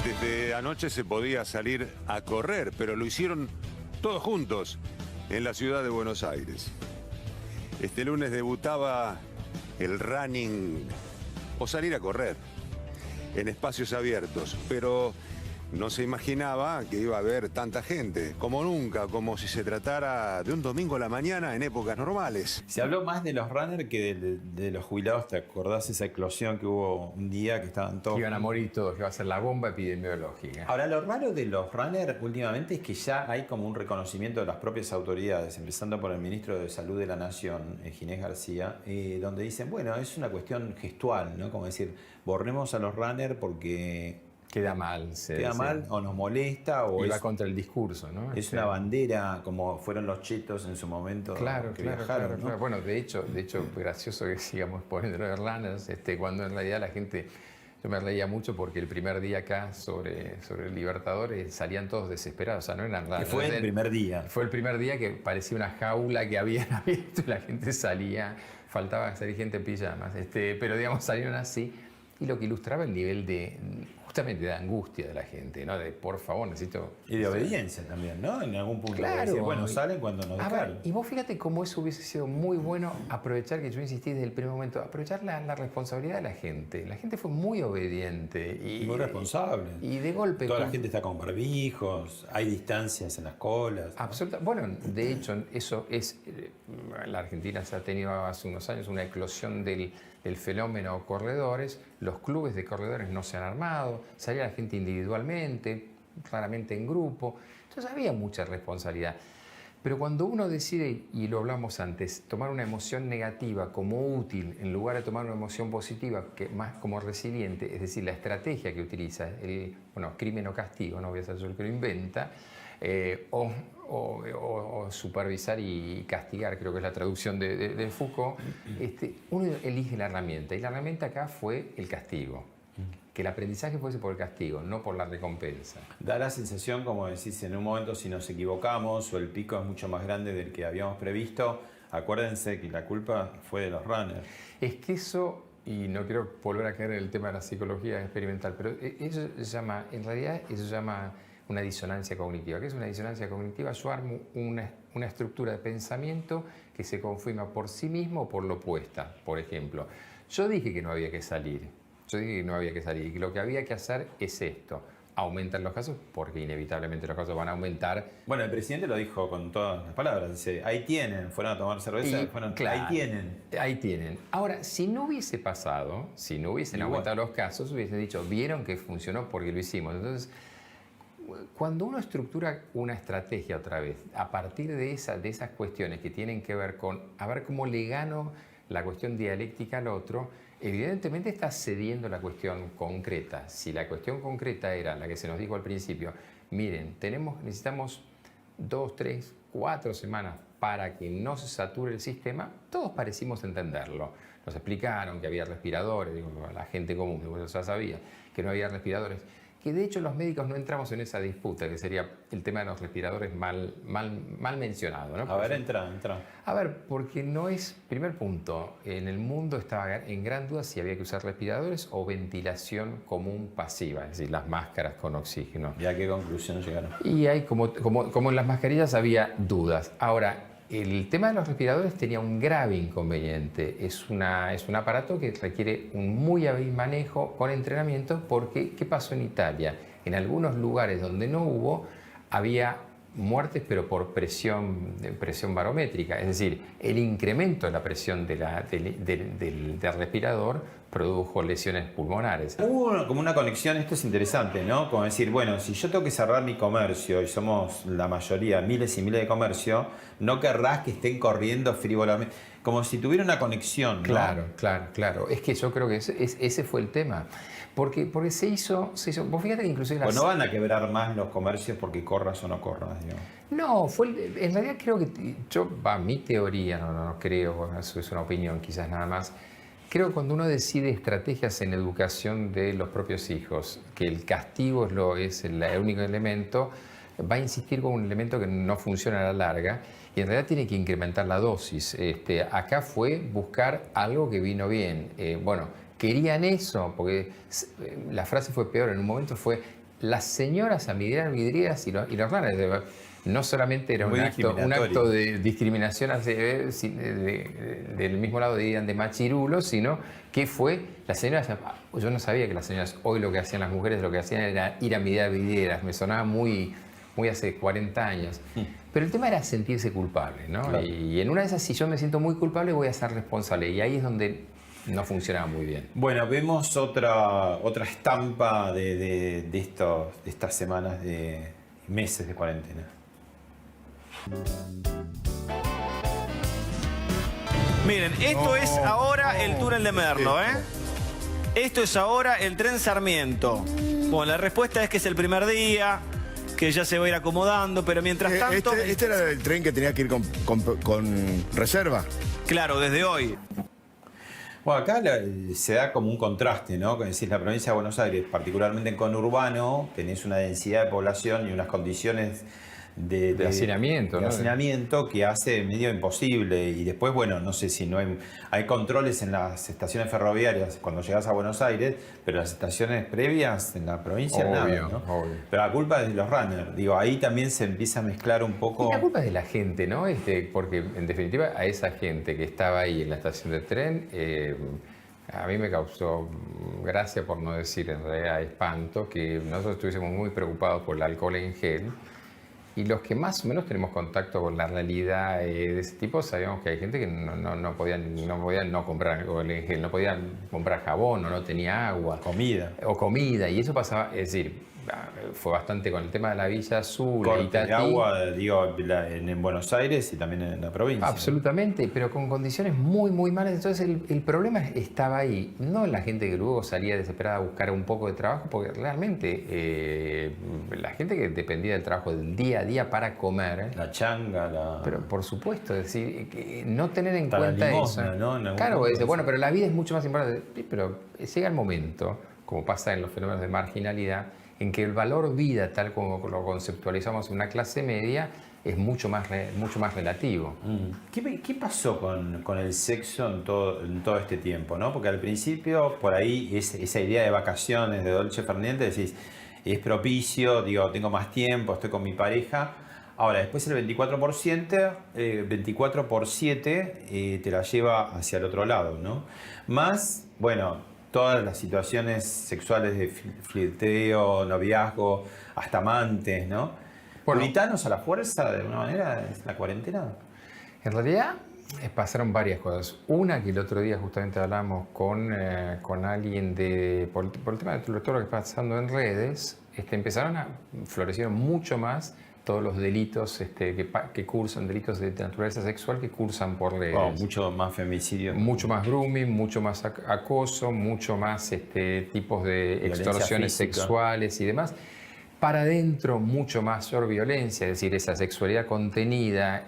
Desde anoche se podía salir a correr, pero lo hicieron todos juntos en la ciudad de Buenos Aires. Este lunes debutaba el running o salir a correr en espacios abiertos, pero no se imaginaba que iba a haber tanta gente, como nunca, como si se tratara de un domingo a la mañana en épocas normales. Se habló más de los runners que de los jubilados. ¿Te acordás esa eclosión que hubo un día que estaban todos? Que iban a morir todos, que iba a ser la bomba epidemiológica. Ahora, lo raro de los runners últimamente es que ya hay como un reconocimiento de las propias autoridades, empezando por el ministro de Salud de la Nación, Ginés García, donde dicen, bueno, es una cuestión gestual, ¿no? Como decir, borremos a los runners porque... Queda mal. Queda mal o nos molesta o va contra el discurso, ¿no? Es una bandera como fueron los chetos en su momento que viajaron, ¿no? Claro. Bueno, de hecho, gracioso que sigamos poniendo de runners, cuando en realidad la gente... Yo me reía mucho porque el primer día acá sobre el Libertadores salían todos desesperados, o sea, no eran runners. Fue el primer día. Fue el primer día que parecía una jaula que habían abierto y la gente salía, faltaba salir gente en pijamas, pero digamos salieron así y lo que ilustraba el nivel justamente de angustia de la gente, ¿no? De por favor, necesito... Y de obediencia también, ¿no? En algún punto. Claro. Decir, bueno, salen cuando nos dejaron. Y vos fíjate cómo eso hubiese sido muy bueno aprovechar, que yo insistí desde el primer momento, aprovechar la responsabilidad de la gente. La gente fue muy obediente. Y muy responsable. Y de golpe... Toda la gente está con barbijos, hay distancias en las colas. Absolutamente. Bueno, de hecho, eso es... La Argentina se ha tenido hace unos años una eclosión del fenómeno corredores. Los clubes de corredores no se han armado, salía la gente individualmente, claramente en grupo. Entonces había mucha responsabilidad. Pero cuando uno decide, y lo hablamos antes, tomar una emoción negativa como útil en lugar de tomar una emoción positiva que más como resiliente, es decir, la estrategia que utiliza, crimen o castigo, no voy a ser yo el que lo inventa, o supervisar y castigar, creo que es la traducción de Foucault, uno elige la herramienta, y la herramienta acá fue el castigo. Que el aprendizaje fuese por el castigo, no por la recompensa. Da la sensación, como decís, en un momento si nos equivocamos o el pico es mucho más grande del que habíamos previsto, acuérdense que la culpa fue de los runners. Es que eso, y no quiero volver a caer en el tema de la psicología experimental, pero eso se llama, en realidad eso se llama una disonancia cognitiva. ¿Qué es una disonancia cognitiva? Yo armo una estructura de pensamiento que se confirma por sí mismo o por lo opuesta. Por ejemplo, yo dije que no había que salir. Y que lo que había que hacer es esto. Aumentan los casos porque inevitablemente los casos van a aumentar. Bueno, el presidente lo dijo con todas las palabras. Dice, ahí tienen, fueron a tomar cerveza, claro, ahí tienen. Ahí tienen. Ahora, si no hubiese pasado, si no hubiesen aumentado los casos, hubiesen dicho, vieron que funcionó porque lo hicimos. Entonces, cuando uno estructura una estrategia otra vez, a partir de esas cuestiones que tienen que ver con a ver cómo le gano la cuestión dialéctica al otro, evidentemente está cediendo la cuestión concreta. Si la cuestión concreta era la que se nos dijo al principio, miren, necesitamos 2, 3, 4 semanas para que no se sature el sistema, todos parecimos entenderlo. Nos explicaron que había respiradores, digo, la gente común ya sabía que no había respiradores. que de hecho los médicos no entramos en esa disputa, que sería el tema de los respiradores mal mencionado, ¿no? A ver, entra. A ver, porque no es, primer punto, en el mundo estaba en gran duda si había que usar respiradores o ventilación común pasiva, es decir, las máscaras con oxígeno. ¿Y a qué conclusión llegaron? Y hay, como en las mascarillas, había dudas. Ahora, el tema de los respiradores tenía un grave inconveniente. Es un aparato que requiere un muy hábil manejo con entrenamiento, porque ¿qué pasó en Italia? En algunos lugares donde no hubo, había muertes, pero por presión barométrica. Es decir, el incremento de la presión del respirador produjo lesiones pulmonares. Hubo como una conexión, esto es interesante, ¿no? Como decir, bueno, si yo tengo que cerrar mi comercio, y somos la mayoría, miles y miles de comercio, no querrás que estén corriendo frívolamente, como si tuviera una conexión, ¿no? Claro. Es que yo creo que ese fue el tema. Porque se hizo, vos fíjate que inclusive... Pues no van a quebrar más los comercios porque corras o no corras, digamos. No, en realidad creo que mi teoría, no creo, bueno, eso es una opinión quizás nada más. Creo que cuando uno decide estrategias en educación de los propios hijos, que el castigo es el único elemento, va a insistir con un elemento que no funciona a la larga y en realidad tiene que incrementar la dosis. Acá fue buscar algo que vino bien. Querían eso, porque la frase fue peor, en un momento fue: las señoras midieran vidrieras y los runners. No solamente era un acto de discriminación del mismo lado de machirulos, sino que fue las señoras. Yo no sabía que las señoras hoy lo que hacían las mujeres, lo que hacían era ir a mirar vidrieras. Me sonaba muy hace 40 años. Pero el tema era sentirse culpable, ¿no? Claro. Y en una de esas, si yo me siento muy culpable, voy a ser responsable. Y ahí es donde no funcionaba muy bien. Bueno, vemos otra estampa de estas semanas, de meses de cuarentena. Miren, esto es ahora el túnel de Merlo, ¿eh? Esto es ahora el tren Sarmiento. Bueno, la respuesta es que es el primer día, que ya se va a ir acomodando, pero mientras tanto... Este era el tren que tenía que ir con reserva. Claro, desde hoy. Bueno, acá se da como un contraste, ¿no? Como decís, la provincia de Buenos Aires, particularmente en conurbano, tenés una densidad de población y unas condiciones de hacinamiento, de ¿no? hacinamiento que hace medio imposible. Y después, bueno, no sé si no hay controles en las estaciones ferroviarias cuando llegas a Buenos Aires, pero las estaciones previas en la provincia nada, ¿no? Obvio. Pero la culpa es de los runners. Digo, ahí también se empieza a mezclar un poco. Y la culpa es de la gente, ¿no? Porque en definitiva a esa gente que estaba ahí en la estación de tren, a mí me causó gracia, por no decir en realidad espanto, que nosotros estuviésemos muy preocupados por el alcohol en gel. Y los que más o menos tenemos contacto con la realidad de ese tipo, sabíamos que hay gente que no podían no comprar alcohol en gel, no podían comprar jabón, o no tenía agua. Comida. Y eso pasaba, es decir, fue bastante con el tema de la Villa Azul, corte de agua, digo, en Buenos Aires y también en la provincia. Absolutamente, ¿no? Pero con condiciones muy, muy malas. Entonces el problema estaba ahí, no en la gente que luego salía desesperada a buscar un poco de trabajo, porque realmente la gente que dependía del trabajo del día a día para comer. La changa, Pero por supuesto, es decir, no tener en para cuenta la limosna, eso. ¿no? Claro, bueno, pero la vida es mucho más importante. Sí, pero llega el momento, como pasa en los fenómenos de marginalidad, en que el valor vida, tal como lo conceptualizamos en una clase media, es mucho más relativo. ¿Qué pasó con el sexo en todo este tiempo, ¿no? Porque al principio, por ahí, esa idea de vacaciones, de dolce far niente, decís, es propicio, digo, tengo más tiempo, estoy con mi pareja. Ahora, después el 24 por 7 te la lleva hacia el otro lado, ¿no? Más, bueno, todas las situaciones sexuales de flirteo, noviazgo, hasta amantes, ¿no? Bueno, ¿Puritanos a la fuerza, de alguna manera, en la cuarentena? En realidad pasaron varias cosas. Una, que el otro día justamente hablamos con alguien por el tema de todo lo que está pasando en redes, florecieron mucho más todos los delitos que cursan, delitos de naturaleza sexual que cursan por redes. Mucho más femicidio. Mucho más grooming, mucho más acoso, mucho más tipos de extorsiones sexuales y demás. Para adentro, mucho mayor violencia, es decir, esa sexualidad contenida,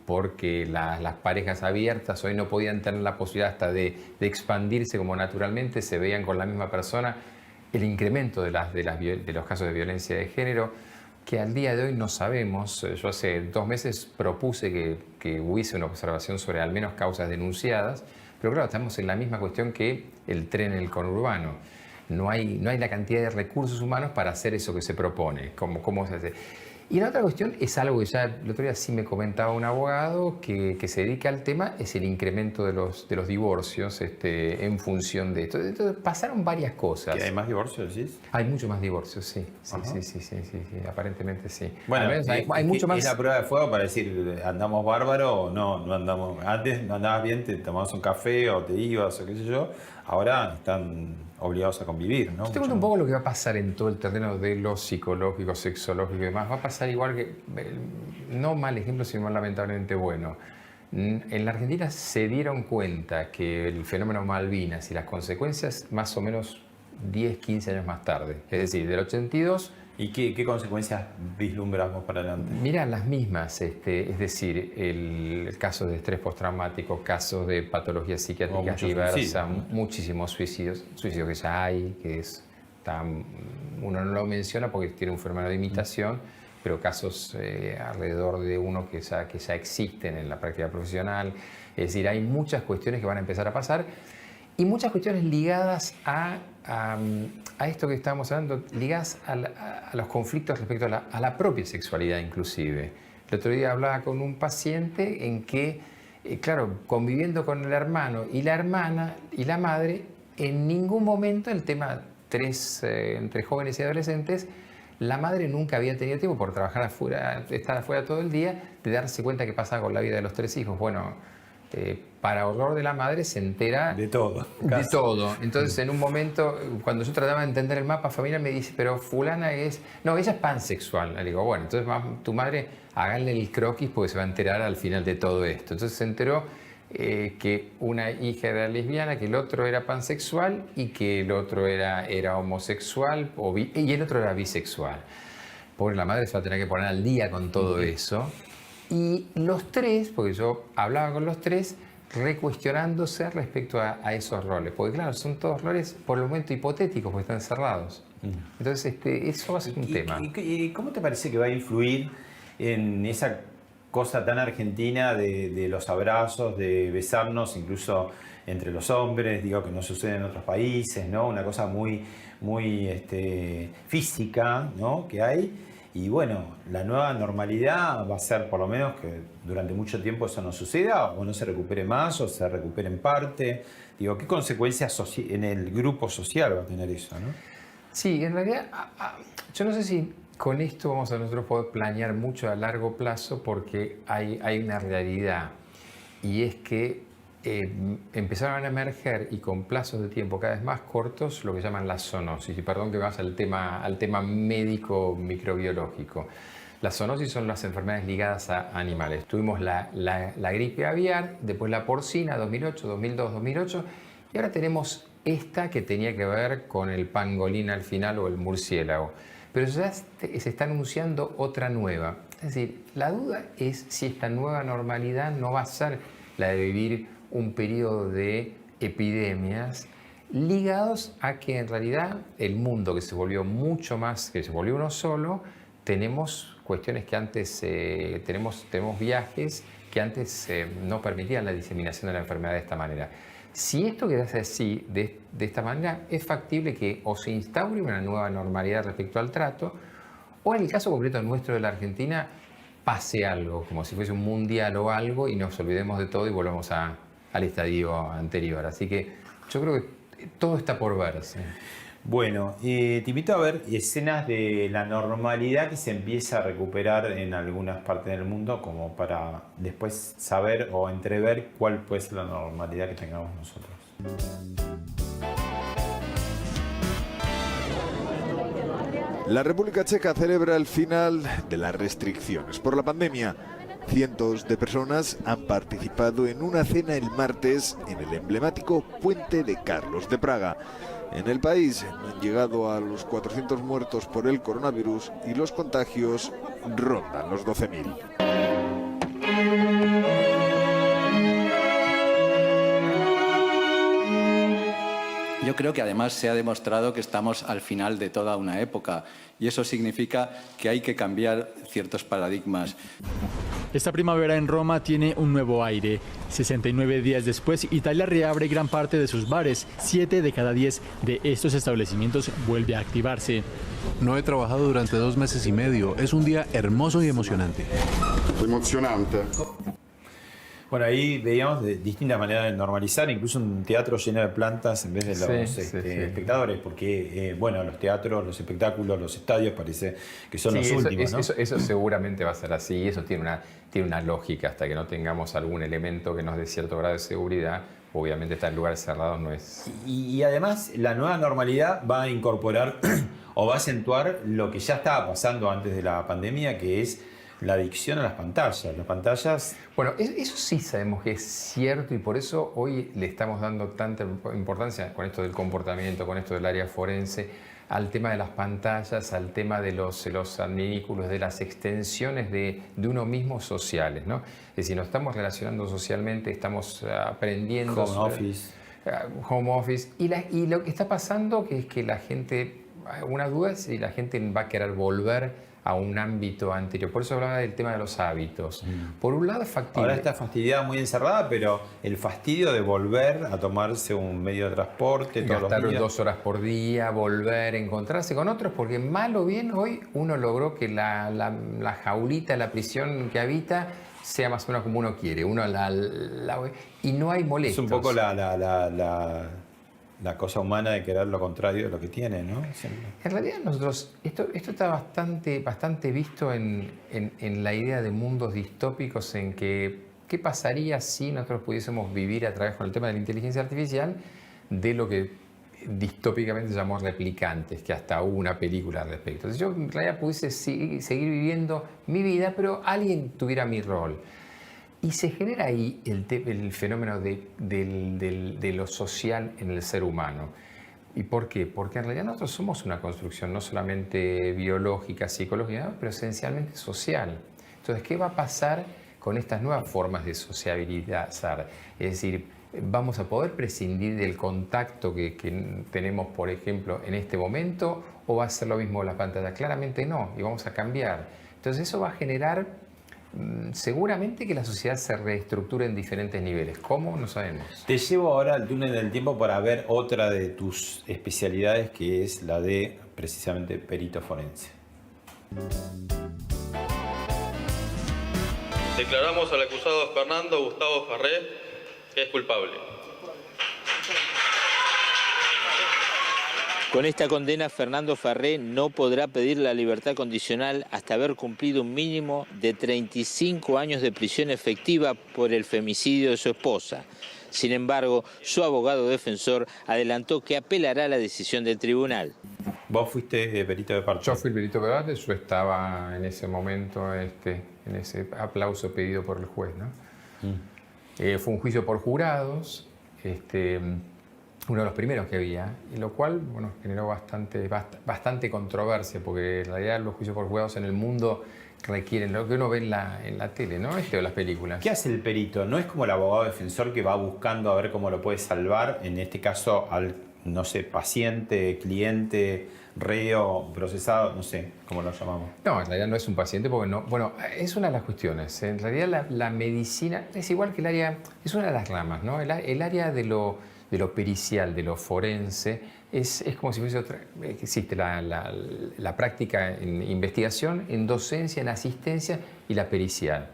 porque las parejas abiertas hoy no podían tener la posibilidad hasta de expandirse como naturalmente, se veían con la misma persona. el incremento de los casos de violencia de género, que al día de hoy no sabemos. Yo hace 2 meses propuse que hubiese una observación sobre al menos causas denunciadas, pero claro, estamos en la misma cuestión que el tren en el conurbano. No hay la cantidad de recursos humanos para hacer eso que se propone. ¿Cómo se hace? Y la otra cuestión es algo que ya el otro día sí me comentaba un abogado que se dedica al tema, es el incremento de los divorcios en función de esto. Entonces pasaron varias cosas. ¿Que hay más divorcios, decís? Hay mucho más divorcios, sí, aparentemente sí. Bueno, hay mucho más. ¿Es la prueba de fuego para decir andamos bárbaro o no andamos? Antes no andabas bien, te tomabas un café o te ibas o qué sé yo. Ahora están obligados a convivir, ¿no? Yo te cuento un poco lo que va a pasar en todo el terreno de lo psicológico, sexológico y demás. Va a pasar igual que, no mal ejemplo, sino lamentablemente bueno. En la Argentina se dieron cuenta que el fenómeno Malvinas y las consecuencias más o menos 10, 15 años más tarde. Es decir, del 82... ¿Y qué consecuencias vislumbramos para adelante? Mira, las mismas, es decir, el caso de estrés postraumático, casos de patologías psiquiátricas diversas, muchísimos suicidios que ya hay, uno no lo menciona porque tiene un fenómeno de imitación, pero casos alrededor de uno que ya existen en la práctica profesional. Es decir, hay muchas cuestiones que van a empezar a pasar y muchas cuestiones ligadas a esto que estábamos hablando, ligadas a los conflictos respecto a la propia sexualidad inclusive. El otro día hablaba con un paciente en que, claro, conviviendo con el hermano y la hermana y la madre, en ningún momento el tema entre jóvenes y adolescentes, la madre nunca había tenido tiempo por trabajar afuera, estar afuera todo el día, de darse cuenta qué pasaba con la vida de los 3 hijos. Bueno, para horror de la madre se entera de todo. De todo. Entonces, en un momento, cuando yo trataba de entender el mapa familiar, me dice, pero fulana no, ella es pansexual. Le digo, bueno, entonces tu madre, háganle el croquis porque se va a enterar al final de todo esto. Entonces se enteró que una hija era lesbiana, que el otro era pansexual y que el otro era homosexual y el otro era bisexual. Pobre, la madre se va a tener que poner al día con todo eso. Y los 3, porque yo hablaba con los 3, recuestionándose respecto a esos roles. Porque claro, son todos roles por el momento hipotéticos, porque están cerrados. Entonces eso va a ser un tema. ¿Y cómo te parece que va a influir en esa cosa tan argentina de los abrazos, de besarnos incluso entre los hombres, digo que no sucede en otros países, ¿no? Una cosa muy física, ¿no? Que hay. Y bueno, la nueva normalidad va a ser por lo menos que durante mucho tiempo eso no suceda, o no se recupere más, o se recupere en parte. Digo, ¿qué consecuencias en el grupo social va a tener eso, no? Sí, en realidad, yo no sé si con esto vamos a nosotros poder planear mucho a largo plazo, porque hay una realidad, y es que empezaron a emerger, y con plazos de tiempo cada vez más cortos, lo que llaman la zoonosis. Y perdón que vamos al tema médico microbiológico. Las zoonosis son las enfermedades ligadas a animales. Tuvimos la gripe aviar, después la porcina, 2008, 2002, 2008, y ahora tenemos esta que tenía que ver con el pangolín al final o el murciélago. Pero ya se está anunciando otra nueva. Es decir, la duda es si esta nueva normalidad no va a ser la de vivir un periodo de epidemias ligados a que en realidad el mundo que se volvió mucho más, que se volvió uno solo, tenemos cuestiones que antes, tenemos viajes que antes no permitían la diseminación de la enfermedad de esta manera. Si esto quedase así, de esta manera, es factible que o se instaure una nueva normalidad respecto al trato, o en el caso concreto nuestro de la Argentina, pase algo, como si fuese un mundial o algo, y nos olvidemos de todo y volvamos al estadio anterior. Así que yo creo que todo está por verse. Bueno, te invito a ver escenas de la normalidad que se empieza a recuperar en algunas partes del mundo, como para después saber o entrever cuál puede ser la normalidad que tengamos nosotros. La República Checa celebra el final de las restricciones por la pandemia. Cientos de personas han participado en una cena el martes en el emblemático Puente de Carlos de Praga. En el país han llegado a los 400 muertos por el coronavirus y los contagios rondan los 12.000. Yo creo que además se ha demostrado que estamos al final de toda una época y eso significa que hay que cambiar ciertos paradigmas. Esta primavera en Roma tiene un nuevo aire. 69 días después, Italia reabre gran parte de sus bares. 7 de cada 10 de estos establecimientos vuelve a activarse. No he trabajado durante 2 meses y medio. Es un día hermoso y emocionante. Emocionante. Bueno, ahí veíamos de distintas maneras de normalizar, incluso un teatro lleno de plantas en vez de los espectadores, porque bueno, los teatros, los espectáculos, los estadios parece que son los últimos, ¿no? Eso seguramente va a ser así, y eso tiene una lógica. Hasta que no tengamos algún elemento que nos dé cierto grado de seguridad, obviamente estar en lugares cerrados no es... Y además la nueva normalidad va a incorporar o va a acentuar lo que ya estaba pasando antes de la pandemia, que es la adicción a las pantallas. Las pantallas... Bueno, eso sí sabemos que es cierto, y por eso hoy le estamos dando tanta importancia con esto del comportamiento, con esto del área forense, al tema de las pantallas, al tema de los adminículos, de las extensiones de uno mismo sociales, ¿no? Es decir, nos estamos relacionando socialmente, estamos aprendiendo... Home office. Y lo que está pasando que es que la gente... Una duda es si la gente va a querer volver a un ámbito anterior. Por eso hablaba del tema de los hábitos. Por un lado es factible. Ahora está fastidiada, muy encerrada, pero el fastidio de volver a tomarse un medio de transporte todos los días. Gastar 2 horas por día, volver, encontrarse con otros, porque mal o bien hoy uno logró que la jaulita, la prisión que habita, sea más o menos como uno quiere. Y no hay molestias. Es un poco la cosa humana de querer lo contrario de lo que tiene, ¿no? Siempre. En realidad nosotros, esto está bastante visto en la idea de mundos distópicos, en que qué pasaría si nosotros pudiésemos vivir a través con el tema de la inteligencia artificial de lo que distópicamente llamamos replicantes, que hasta hubo una película al respecto. Si yo en realidad pudiese seguir viviendo mi vida, pero alguien tuviera mi rol. Y se genera ahí el fenómeno de lo social en el ser humano. ¿Y por qué? Porque en realidad nosotros somos una construcción no solamente biológica, psicológica, pero esencialmente social. Entonces, ¿qué va a pasar con estas nuevas formas de sociabilizar? Es decir, ¿vamos a poder prescindir del contacto que tenemos, por ejemplo, en este momento? ¿O va a ser lo mismo la pantalla? Claramente no, y vamos a cambiar. Entonces, eso va a generar... seguramente que la sociedad se reestructura en diferentes niveles. ¿Cómo? No sabemos. Te llevo ahora al túnel del tiempo para ver otra de tus especialidades, que es la de, precisamente, perito forense. Declaramos al acusado Fernando Gustavo Ferré que es culpable. Con esta condena, Fernando Ferré no podrá pedir la libertad condicional hasta haber cumplido un mínimo de 35 años de prisión efectiva por el femicidio de su esposa. Sin embargo, su abogado defensor adelantó que apelará a la decisión del tribunal. ¿Vos fuiste perito de parte? Yo fui perito de parte, yo estaba en ese momento, en ese aplauso pedido por el juez, ¿no? Fue un juicio por jurados, uno de los primeros que había, y lo cual, bueno, generó bastante controversia, porque en realidad los juicios por jurados en el mundo requieren lo que uno ve en la tele, ¿no? O las películas. ¿Qué hace el perito? ¿No es como el abogado defensor que va buscando a ver cómo lo puede salvar, en este caso al, no sé, paciente, cliente, reo, procesado, no sé cómo lo llamamos? No, en realidad no es un paciente, porque no. Bueno, es una de las cuestiones. En realidad la medicina es igual que el área, es una de las ramas, ¿no? El área de lo pericial, de lo forense, es como si fuese otra. Existe la práctica en investigación, en docencia, en asistencia y la pericial.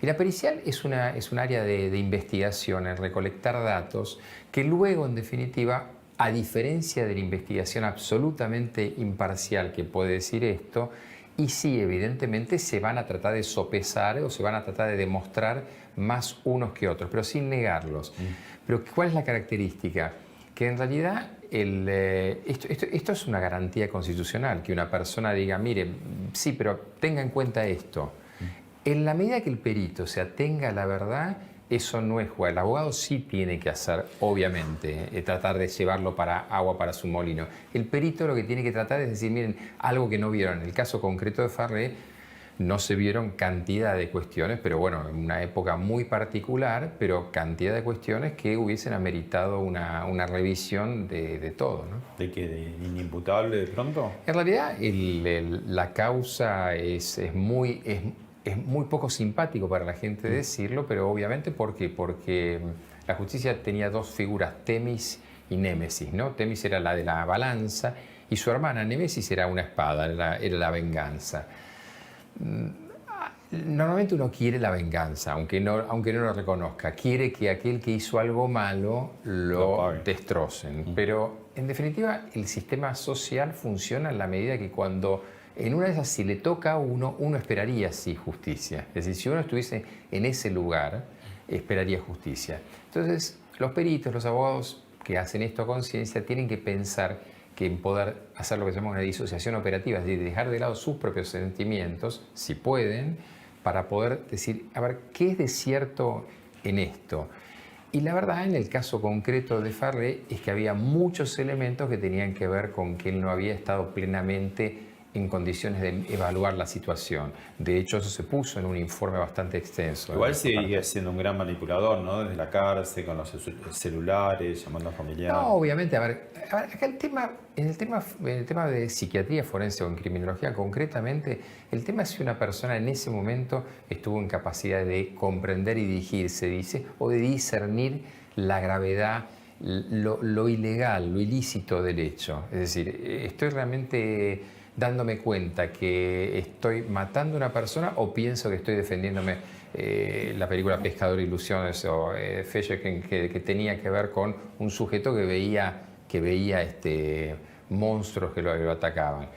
Y la pericial es un área de investigación, en recolectar datos que luego, en definitiva, a diferencia de la investigación absolutamente imparcial que puede decir esto, y sí, evidentemente se van a tratar de sopesar o se van a tratar de demostrar más unos que otros, pero sin negarlos. Pero ¿cuál es la característica? Que en realidad esto es una garantía constitucional, que una persona diga, mire, sí, pero tenga en cuenta esto. En la medida que el perito se atenga a la verdad, eso no es jugar. El abogado sí tiene que hacer, obviamente, tratar de llevarlo para agua para su molino. El perito lo que tiene que tratar es decir, miren, algo que no vieron. En el caso concreto de Ferré, no se vieron cantidad de cuestiones, pero bueno, en una época muy particular, pero cantidad de cuestiones que hubiesen ameritado una revisión de todo, ¿no? ¿De qué? ¿De inimputable de pronto? En realidad, la causa es muy poco simpático para la gente decirlo, pero obviamente, ¿por qué? Porque la justicia tenía dos figuras, Temis y Némesis, ¿no? Temis era la de la balanza y su hermana Némesis era una espada, era la venganza. Normalmente uno quiere la venganza, aunque no lo reconozca. Quiere que aquel que hizo algo malo lo destrocen. Pero, en definitiva, el sistema social funciona en la medida que cuando en una de esas, si le toca a uno esperaría sí justicia. Es decir, si uno estuviese en ese lugar, esperaría justicia. Entonces, los peritos, los abogados que hacen esto a conciencia, tienen que pensar que en poder hacer lo que se llama una disociación operativa, es decir, dejar de lado sus propios sentimientos, si pueden, para poder decir, a ver, ¿qué es de cierto en esto? Y la verdad, en el caso concreto de Farré, es que había muchos elementos que tenían que ver con que él no había estado plenamente en condiciones de evaluar la situación. De hecho, eso se puso en un informe bastante extenso. Igual seguía siendo un gran manipulador, ¿no? Desde la cárcel, con los celulares, llamando a familiares. No, obviamente, a ver, acá en el tema de psiquiatría forense o en criminología concretamente, el tema es si una persona en ese momento estuvo en capacidad de comprender y dirigirse, dice, o de discernir la gravedad, lo ilegal, lo ilícito del hecho. Es decir, estoy realmente dándome cuenta que estoy matando a una persona o pienso que estoy defendiéndome. La película Pescador de Ilusiones o Fisher, que tenía que ver con un sujeto que veía monstruos que lo atacaban.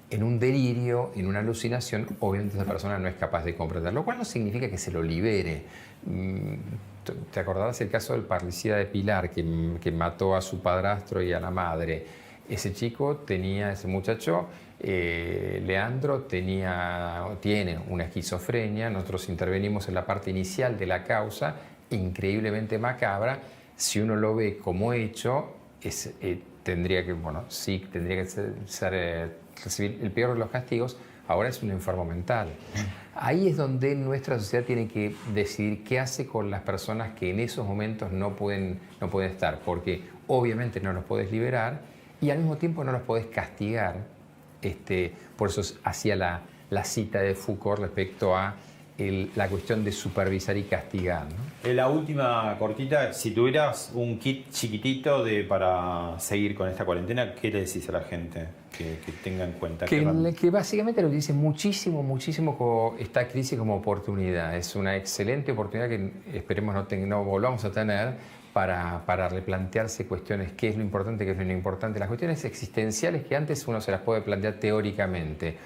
En un delirio, en una alucinación, obviamente esa persona no es capaz de comprender, lo cual no significa que se lo libere. ¿Te acordarás el caso del parricida de Pilar que mató a su padrastro y a la madre? Ese muchacho, Leandro, tiene una esquizofrenia. Nosotros intervenimos en la parte inicial de la causa, increíblemente macabra. Si uno lo ve como hecho, tendría que recibir el peor de los castigos. Ahora es un enfermo mental. Ahí es donde nuestra sociedad tiene que decidir qué hace con las personas que en esos momentos no pueden estar, porque obviamente no los puedes liberar y al mismo tiempo no los podés castigar. Por eso hacía la cita de Foucault respecto a la cuestión de supervisar y castigar, ¿no? La última cortita, si tuvieras un kit chiquitito para seguir con esta cuarentena, ¿qué le decís a la gente que tenga en cuenta? Que básicamente lo que dice muchísimo esta crisis como oportunidad. Es una excelente oportunidad que esperemos no volvamos a tener para replantearse cuestiones, qué es lo importante, qué es lo no importante, las cuestiones existenciales que antes uno se las puede plantear teóricamente.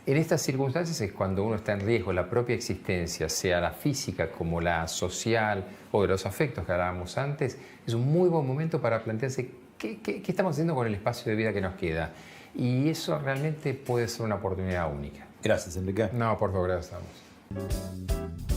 En estas circunstancias es cuando uno está en riesgo, la propia existencia, sea la física como la social o de los afectos que hablábamos antes, es un muy buen momento para plantearse qué estamos haciendo con el espacio de vida que nos queda. Y eso realmente puede ser una oportunidad única. Gracias, Enrique. No, por favor, gracias a vos.